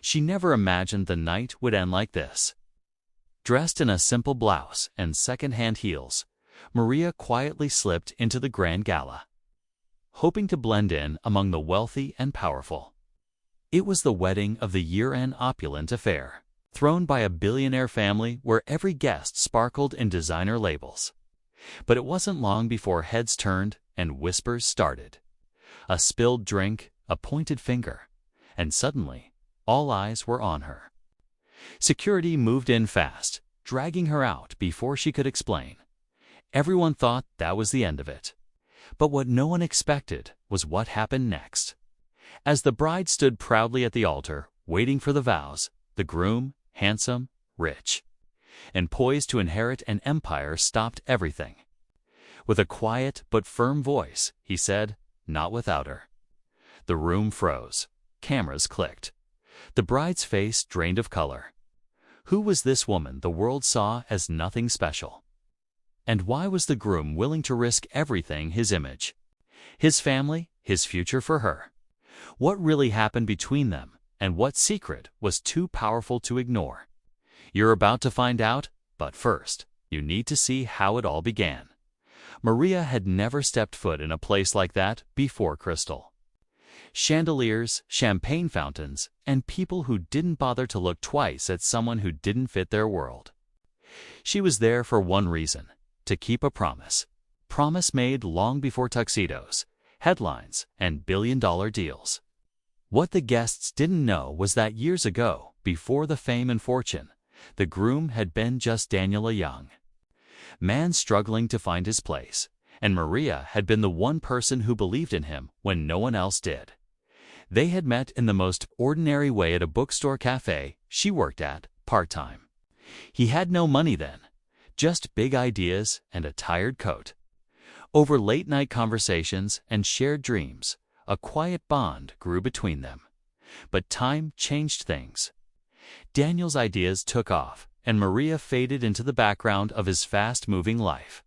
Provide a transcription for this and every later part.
She never imagined the night would end like this. Dressed in a simple blouse and second-hand heels, Maria quietly slipped into the grand gala, hoping to blend in among the wealthy and powerful. It was the wedding of the year-end opulent affair, thrown by a billionaire family where every guest sparkled in designer labels. But it wasn't long before heads turned and whispers started. A spilled drink, a pointed finger, and suddenly, all eyes were on her. Security moved in fast, dragging her out before she could explain. Everyone thought that was the end of it. But what no one expected was what happened next. As the bride stood proudly at the altar, waiting for the vows, the groom, handsome, rich, and poised to inherit an empire, stopped everything. With a quiet but firm voice, he said, "Not without her." The room froze. Cameras clicked. The bride's face drained of color. Who was this woman the world saw as nothing special? And why was the groom willing to risk everything: his image, his family, his future for her? What really happened between them, and what secret was too powerful to ignore? You're about to find out, but first, you need to see how it all began. Maria had never stepped foot in a place like that before. Crystal chandeliers, champagne fountains, and people who didn't bother to look twice at someone who didn't fit their world. She was there for one reason: to keep a promise. Promise made long before tuxedos, headlines, and billion-dollar deals. What the guests didn't know was that years ago, before the fame and fortune, the groom had been just Daniel, a young man struggling to find his place, and Maria had been the one person who believed in him when no one else did. They had met in the most ordinary way at a bookstore cafe she worked at, part-time. He had no money then, just big ideas and a tired coat. Over late-night conversations and shared dreams, a quiet bond grew between them. But time changed things. Daniel's ideas took off, and Maria faded into the background of his fast-moving life.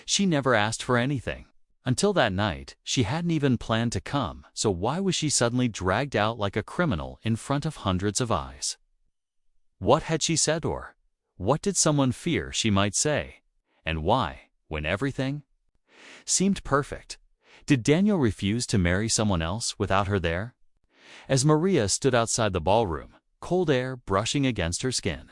She never asked for anything. Until that night, she hadn't even planned to come, so why was she suddenly dragged out like a criminal in front of hundreds of eyes? What had she said, or what did someone fear she might say? And why, when everything seemed perfect, did Daniel refuse to marry someone else without her there? As Maria stood outside the ballroom, cold air brushing against her skin,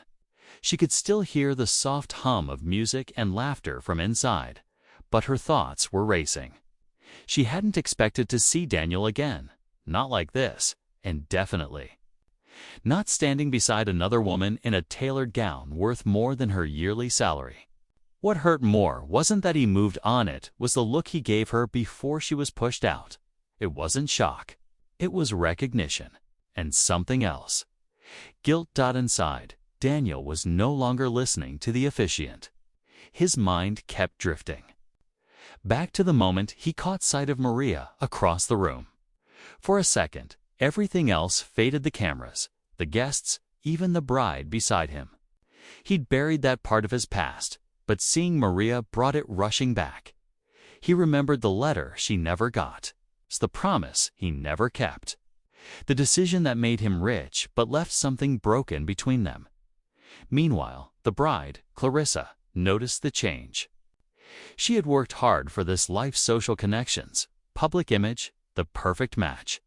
she could still hear the soft hum of music and laughter from inside, but her thoughts were racing. She hadn't expected to see Daniel again, not like this, and definitely not standing beside another woman in a tailored gown worth more than her yearly salary. What hurt more wasn't that he moved on, it was the look he gave her before she was pushed out. It wasn't shock. It was recognition, and something else. Guilt. Inside, Daniel was no longer listening to the officiant. His mind kept drifting back to the moment he caught sight of Maria across the room. For a second, everything else faded: the cameras, the guests, even the bride beside him. He'd buried that part of his past, but seeing Maria brought it rushing back. He remembered the letter she never got, the promise he never kept, the decision that made him rich but left something broken between them. Meanwhile, the bride, Clarissa, noticed the change. She had worked hard for this life's social connections, public image, the perfect match.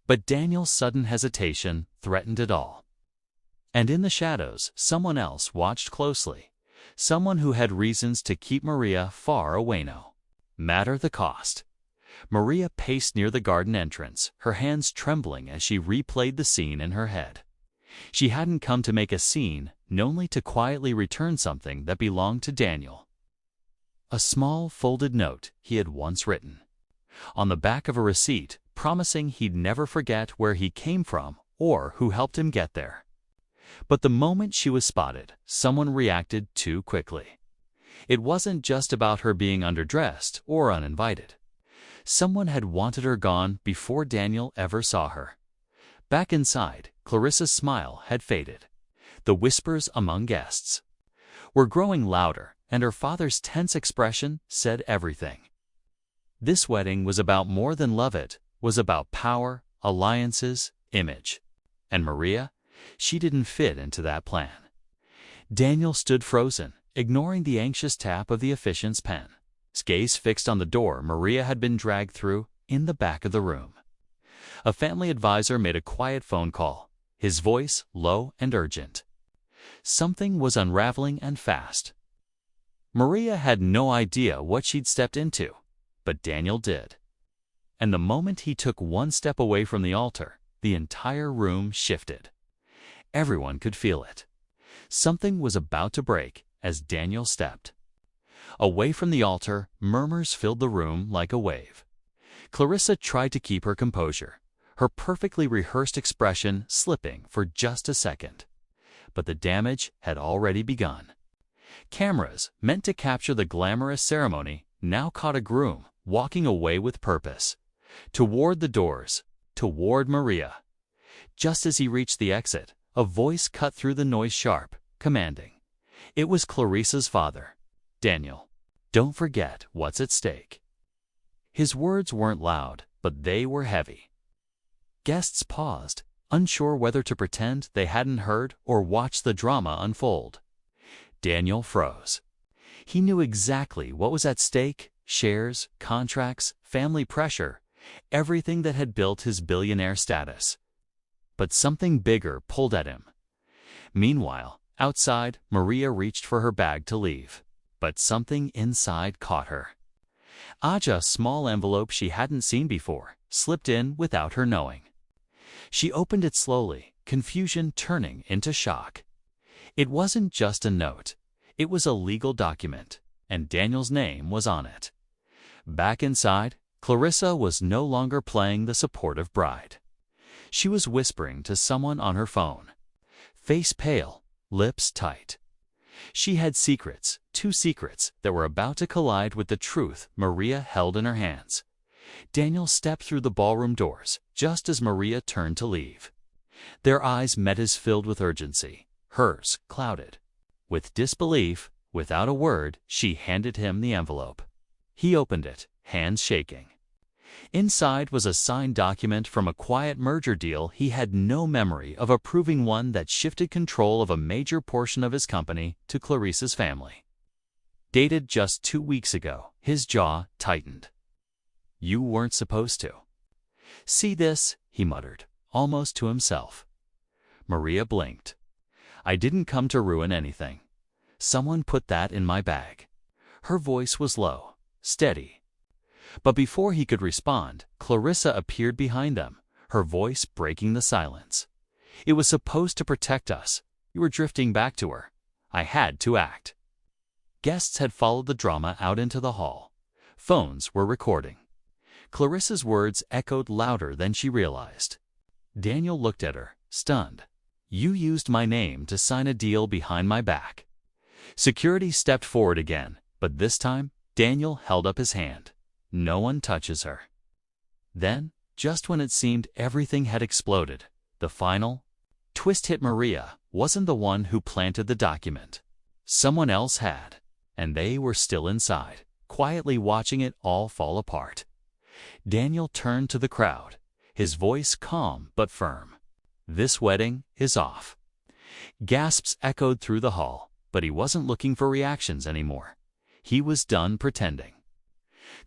But Daniel's sudden hesitation threatened it all. And in the shadows, someone else watched closely, someone who had reasons to keep Maria far away. No matter the cost. Maria paced near the garden entrance, her hands trembling as she replayed the scene in her head. She hadn't come to make a scene, only to quietly return something that belonged to Daniel. A small folded note he had once written on the back of a receipt, promising he'd never forget where he came from or who helped him get there. But the moment she was spotted, someone reacted too quickly. It wasn't just about her being underdressed or uninvited. Someone had wanted her gone before Daniel ever saw her. Back inside, Clarissa's smile had faded. The whispers among guests were growing louder, and her father's tense expression said everything. This wedding was about more than love. It was about power, alliances, image. And Maria? She didn't fit into that plan. Daniel stood frozen, ignoring the anxious tap of the officiant's pen. His gaze fixed on the door Maria had been dragged through in the back of the room. A family advisor made a quiet phone call, his voice low and urgent. Something was unraveling and fast. Maria had no idea what she'd stepped into, but Daniel did. And the moment he took one step away from the altar, the entire room shifted. Everyone could feel it. Something was about to break as Daniel stepped. Away from the altar, murmurs filled the room like a wave. Clarissa tried to keep her composure, her perfectly rehearsed expression slipping for just a second. But the damage had already begun. Cameras, meant to capture the glamorous ceremony, now caught a groom walking away with purpose. Toward the doors, toward Maria. Just as he reached the exit, a voice cut through the noise sharp, commanding. It was Clarissa's father. Daniel, don't forget what's at stake. His words weren't loud, but they were heavy. Guests paused, unsure whether to pretend they hadn't heard or watch the drama unfold. Daniel froze. He knew exactly what was at stake: shares, contracts, family pressure, everything that had built his billionaire status. But something bigger pulled at him. Meanwhile, outside, Maria reached for her bag to leave, but something inside caught her. A small envelope she hadn't seen before, slipped in without her knowing. She opened it slowly, confusion turning into shock. It wasn't just a note. It was a legal document, and Daniel's name was on it. Back inside, Clarissa was no longer playing the supportive bride. She was whispering to someone on her phone. Face pale, lips tight. She had secrets, 2 secrets, that were about to collide with the truth Maria held in her hands. Daniel stepped through the ballroom doors just as Maria turned to leave. Their eyes met his, filled with urgency, hers clouded. With disbelief, without a word, she handed him the envelope. He opened it, hands shaking. Inside was a signed document from a quiet merger deal he had no memory of approving, one that shifted control of a major portion of his company to Clarissa's family. Dated just 2 weeks ago, his jaw tightened. You weren't supposed to. See this, he muttered, almost to himself. Maria blinked. I didn't come to ruin anything. Someone put that in my bag. Her voice was low, steady. But before he could respond, Clarissa appeared behind them, her voice breaking the silence. It was supposed to protect us. You were drifting back to her. I had to act. Guests had followed the drama out into the hall. Phones were recording. Clarissa's words echoed louder than she realized. Daniel looked at her, stunned. You used my name to sign a deal behind my back. Security stepped forward again, but this time, Daniel held up his hand. No one touches her. Then, just when it seemed everything had exploded, the final twist hit. Maria wasn't the one who planted the document. Someone else had, and they were still inside, quietly watching it all fall apart. Daniel turned to the crowd, his voice calm but firm. This wedding is off. Gasps echoed through the hall, but he wasn't looking for reactions anymore. He was done pretending.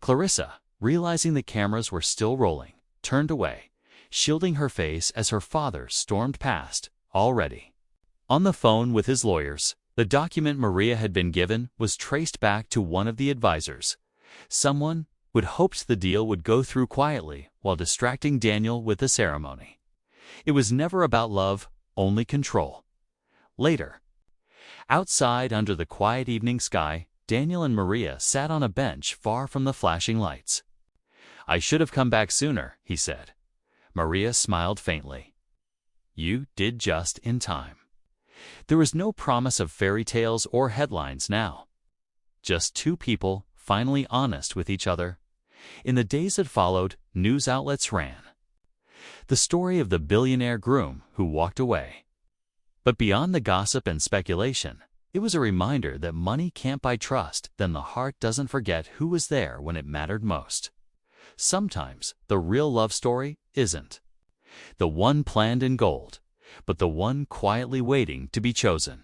Clarissa, realizing the cameras were still rolling, turned away, shielding her face as her father stormed past, already. On the phone with his lawyers, the document Maria had been given was traced back to one of the advisors, someone who had hoped the deal would go through quietly while distracting Daniel with the ceremony. It was never about love, only control. Later, outside under the quiet evening sky, Daniel and Maria sat on a bench far from the flashing lights. I should have come back sooner, he said. Maria smiled faintly. You did just in time. There was no promise of fairy tales or headlines now. Just 2 people, finally honest with each other. In the days that followed, news outlets ran the story of the billionaire groom who walked away. But beyond the gossip and speculation, it was a reminder that money can't buy trust, then the heart doesn't forget who was there when it mattered most. Sometimes the real love story isn't the one planned in gold, but the one quietly waiting to be chosen.